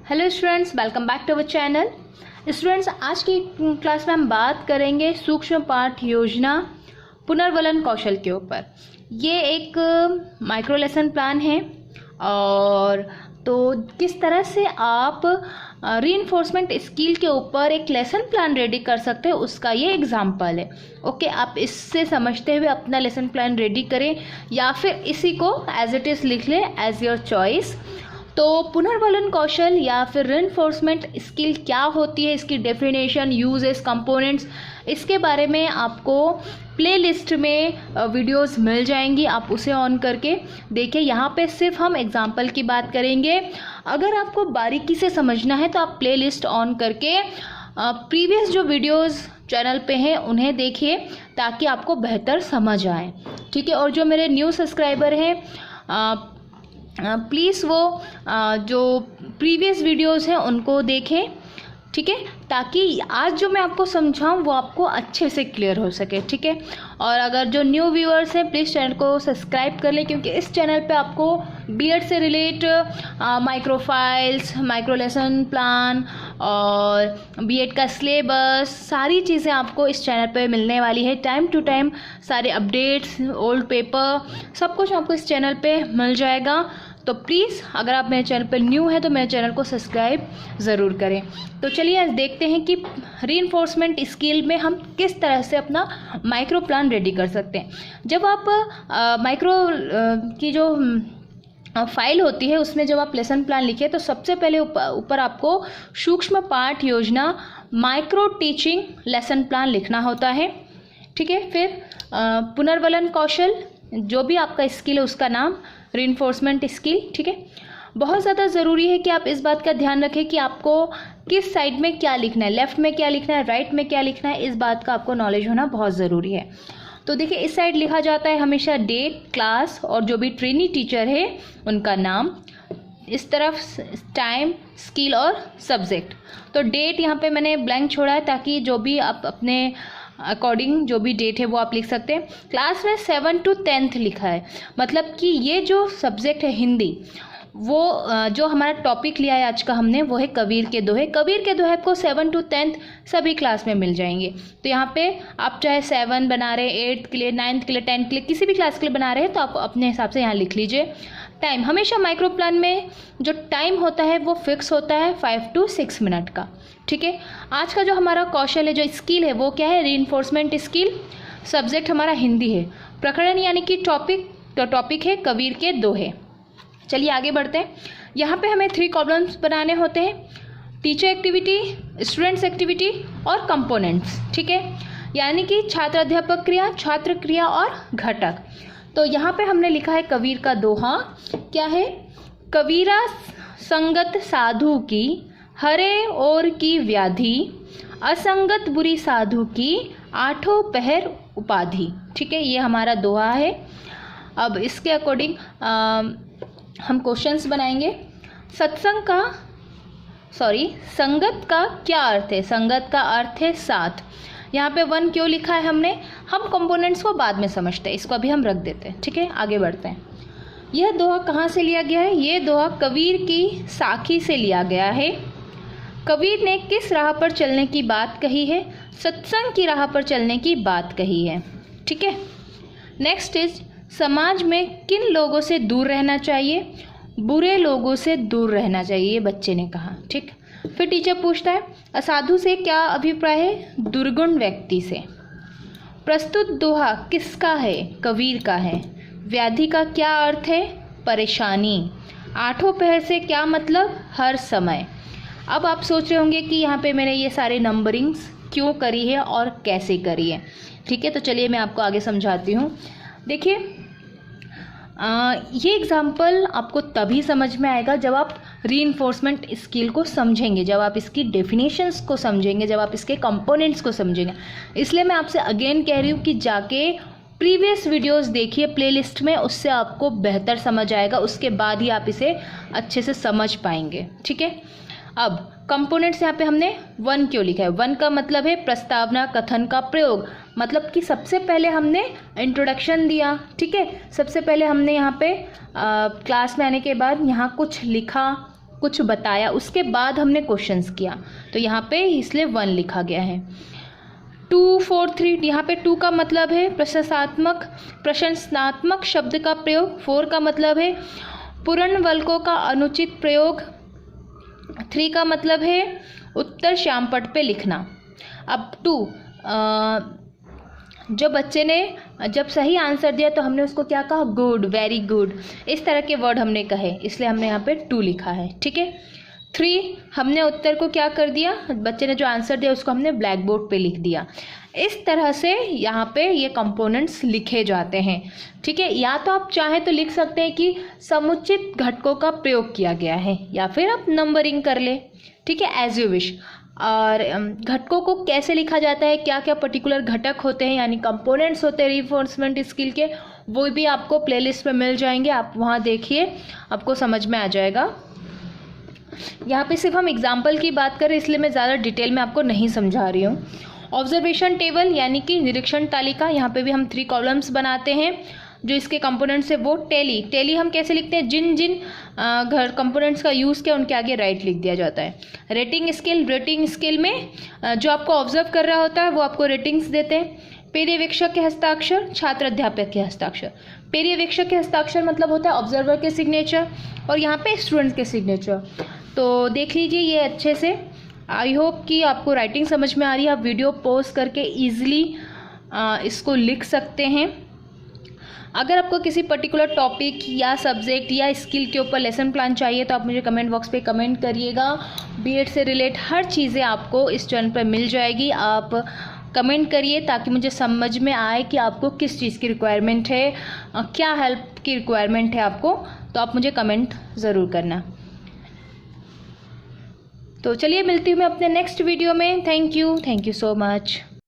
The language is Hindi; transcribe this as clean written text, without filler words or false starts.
Hello students, welcome back to our channel. Students, आज की क्लास में हम बात करेंगे सूक्ष्म पाठ योजना पुनर्वलन कौशल के ऊपर। ये एक माइक्रो लेसन प्लान है और तो किस तरह से आप रीइंफोर्समेंट स्किल के ऊपर एक लेसन प्लान रेडी कर सकते हैं उसका ये एग्जाम्पल है। ओके, आप इससे समझते हुए अपना लेसन प्लान रेडी करें या फिर इसी को एज इट इज़ लिख लें, एज योर चॉइस। तो पुनर्वलन कौशल या फिर रीइंफोर्समेंट स्किल क्या होती है, इसकी डेफिनेशन, यूजेस, कंपोनेंट्स, इसके बारे में आपको प्लेलिस्ट में वीडियोस मिल जाएंगी। आप उसे ऑन करके देखिए। यहाँ पे सिर्फ हम एग्जाम्पल की बात करेंगे। अगर आपको बारीकी से समझना है तो आप प्लेलिस्ट ऑन करके प्रीवियस जो वीडियोस चैनल पे हैं उन्हें देखिए ताकि आपको बेहतर समझ आए। ठीक है, और जो मेरे न्यू सब्सक्राइबर हैं प्लीज़ वो जो प्रीवियस वीडियोस हैं उनको देखें। ठीक है, ताकि आज जो मैं आपको समझाऊं वो आपको अच्छे से क्लियर हो सके। ठीक है, और अगर जो न्यू व्यूअर्स हैं प्लीज़ चैनल को सब्सक्राइब कर लें, क्योंकि इस चैनल पे आपको बीएड से relate micro files, micro lesson plan और बीएड का सिलेबस, सारी चीज़ें आपको इस चैनल पे मिलने वाली है। टाइम टू टाइम सारे अपडेट्स, ओल्ड पेपर, सब कुछ आपको इस चैनल पे मिल जाएगा। तो प्लीज़ अगर आप मेरे चैनल पर न्यू हैं तो मेरे चैनल को सब्सक्राइब ज़रूर करें। तो चलिए आज देखते हैं कि रीइंफोर्समेंट स्किल में हम किस तरह से अपना माइक्रो प्लान रेडी कर सकते हैं। जब आप माइक्रो की जो फाइल होती है उसमें जब आप लेसन प्लान लिखे तो सबसे पहले ऊपर आपको सूक्ष्म पाठ योजना माइक्रो टीचिंग लेसन प्लान लिखना होता है। ठीक है, फिर पुनर्वलन कौशल, जो भी आपका स्किल है उसका नाम रीइंफोर्समेंट स्किल। ठीक है, बहुत ज़्यादा ज़रूरी है कि आप इस बात का ध्यान रखें कि आपको किस साइड में क्या लिखना है, लेफ़्ट में क्या लिखना है, राइट में क्या लिखना है, इस बात का आपको नॉलेज होना बहुत ज़रूरी है। तो देखिए, इस साइड लिखा जाता है हमेशा डेट, क्लास और जो भी ट्रेनी टीचर है उनका नाम। इस तरफ टाइम, स्किल और सब्जेक्ट। तो डेट यहाँ पे मैंने ब्लैंक छोड़ा है ताकि जो भी आप अपने अकॉर्डिंग जो भी डेट है वो आप लिख सकते हैं। क्लास में 7 to 10th लिखा है, मतलब कि ये जो सब्जेक्ट है हिंदी, वो जो हमारा टॉपिक लिया है आज का हमने, वो है कबीर के दोहे। कबीर के दोहे आपको 7 to 10th सभी क्लास में मिल जाएंगे। तो यहाँ पे आप चाहे 7 बना रहे, 8 के लिए, 9th के लिए, 10th के लिए, किसी भी क्लास के लिए बना रहे हैं तो आप अपने हिसाब से यहाँ लिख लीजिए। टाइम, हमेशा माइक्रो प्लान में जो टाइम होता है वो फिक्स होता है 5 to 6 मिनट का। ठीक है, आज का जो हमारा कौशल है, जो स्किल है, वो क्या है, रीइंफोर्समेंट स्किल। सब्जेक्ट हमारा हिंदी है। प्रकरण यानी कि टॉपिक है कबीर के दोहे। चलिए आगे बढ़ते हैं। यहाँ पे हमें 3 कॉलम्स बनाने होते हैं, टीचर एक्टिविटी, स्टूडेंट्स एक्टिविटी और कंपोनेंट्स। ठीक है, यानी कि छात्र अध्यापक क्रिया, छात्र क्रिया और घटक। तो यहाँ पे हमने लिखा है कबीर का दोहा। क्या है, कबीरा संगत साधु की, हरे और की व्याधि, असंगत बुरी साधु की, आठों पहर उपाधि। ठीक है, ये हमारा दोहा है। अब इसके अकॉर्डिंग हम क्वेश्चंस बनाएंगे। संगत का क्या अर्थ है? संगत का अर्थ है साथ। यहाँ पे 1 क्यों लिखा है हमने? हम कंपोनेंट्स को बाद में समझते हैं, इसको अभी हम रख देते हैं। ठीक है, आगे बढ़ते हैं। यह दोहा कहाँ से लिया गया है? ये दोहा कबीर की साखी से लिया गया है। कबीर ने किस राह पर चलने की बात कही है? सत्संग की राह पर चलने की बात कही है। ठीक है, नेक्स्ट इज, समाज में किन लोगों से दूर रहना चाहिए? बुरे लोगों से दूर रहना चाहिए, बच्चे ने कहा। ठीक, फिर टीचर पूछता है, असाधु से क्या अभिप्राय है? दुर्गुण व्यक्ति से। प्रस्तुत दोहा किसका है? कबीर का है। व्याधि का क्या अर्थ है? परेशानी। आठों पहर से क्या मतलब? हर समय। अब आप सोच रहे होंगे कि यहाँ पे मैंने ये सारे नंबरिंग्स क्यों करी है और कैसे करी है। ठीक है, तो चलिए मैं आपको आगे समझाती हूँ। देखिए, ये एग्जाम्पल आपको तभी समझ में आएगा जब आप रीइंफोर्समेंट स्किल को समझेंगे, जब आप इसकी डेफिनेशंस को समझेंगे, जब आप इसके कंपोनेंट्स को समझेंगे। इसलिए मैं आपसे अगेन कह रही हूँ कि जाके प्रीवियस वीडियोस देखिए प्लेलिस्ट में, उससे आपको बेहतर समझ आएगा। उसके बाद ही आप इसे अच्छे से समझ पाएंगे। ठीक है, अब कंपोनेंट्स यहाँ पे हमने 1 क्यों लिखा है? 1 का मतलब है प्रस्तावना, कथन का प्रयोग। मतलब कि सबसे पहले हमने इंट्रोडक्शन दिया। ठीक है, सबसे पहले हमने यहाँ पे क्लास में आने के बाद यहाँ कुछ लिखा, कुछ बताया, उसके बाद हमने क्वेश्चंस किया, तो यहाँ पे इसलिए 1 लिखा गया है। 2, 4, 3, यहाँ पे 2 का मतलब है प्रशंसात्मक शब्द का प्रयोग, 4 का मतलब है पूर्णवल्कों का अनुचित प्रयोग, 3 का मतलब है उत्तर श्यामपट्ट पे लिखना। अब 2, जो बच्चे ने जब सही आंसर दिया तो हमने उसको क्या कहा, गुड, वेरी गुड, इस तरह के वर्ड हमने कहे, इसलिए हमने यहाँ पे 2 लिखा है। ठीक है। 3, हमने उत्तर को क्या कर दिया, बच्चे ने जो आंसर दिया उसको हमने ब्लैक बोर्ड पे लिख दिया। इस तरह से यहाँ पे ये कंपोनेंट्स लिखे जाते हैं। ठीक है। या तो आप चाहें तो लिख सकते हैं कि समुचित घटकों का प्रयोग किया गया है, या फिर आप नंबरिंग कर ले। ठीक है, एज यू विश। और घटकों को कैसे लिखा जाता है, क्या क्या पर्टिकुलर घटक होते हैं यानी कंपोनेंट्स होते हैं रीइंफोर्समेंट स्किल के, वो भी आपको प्लेलिस्ट में मिल जाएंगे, आप वहाँ देखिए, आपको समझ में आ जाएगा। यहाँ पे सिर्फ हम एग्जाम्पल की बात करें इसलिए मैं ज़्यादा डिटेल में आपको नहीं समझा रही हूँ। ऑब्जर्वेशन टेबल यानी कि निरीक्षण तालिका, यहाँ पे भी हम 3 कॉलम्स बनाते हैं। जो इसके कंपोनेंट्स है वो टेली हम कैसे लिखते हैं, जिन जिन घर कंपोनेंट्स का यूज़ किया उनके आगे राइट लिख दिया जाता है। रेटिंग स्केल में जो आपको ऑब्जर्व कर रहा होता है वो आपको रेटिंग्स देते हैं। पर्यवेक्षक के हस्ताक्षर, छात्र अध्यापक के हस्ताक्षर। पर्यवेक्षक के हस्ताक्षर मतलब होता है ऑब्जर्वर के सिग्नेचर, और यहाँ पे स्टूडेंट्स के सिग्नेचर। तो देख लीजिए ये अच्छे से। आई होप कि आपको राइटिंग समझ में आ रही है, आप वीडियो पॉज करके ईजिली इसको लिख सकते हैं। अगर आपको किसी पर्टिकुलर टॉपिक या सब्जेक्ट या स्किल के ऊपर लेसन प्लान चाहिए तो आप मुझे कमेंट बॉक्स पे कमेंट करिएगा। बीएड से रिलेट हर चीज़ें आपको इस चैनल पर मिल जाएगी, आप कमेंट करिए ताकि मुझे समझ में आए कि आपको किस चीज़ की रिक्वायरमेंट है, क्या हेल्प की रिक्वायरमेंट है आपको, तो आप मुझे कमेंट ज़रूर करना। तो चलिए मिलती हूँ मैं अपने नेक्स्ट वीडियो में। Thank you so much.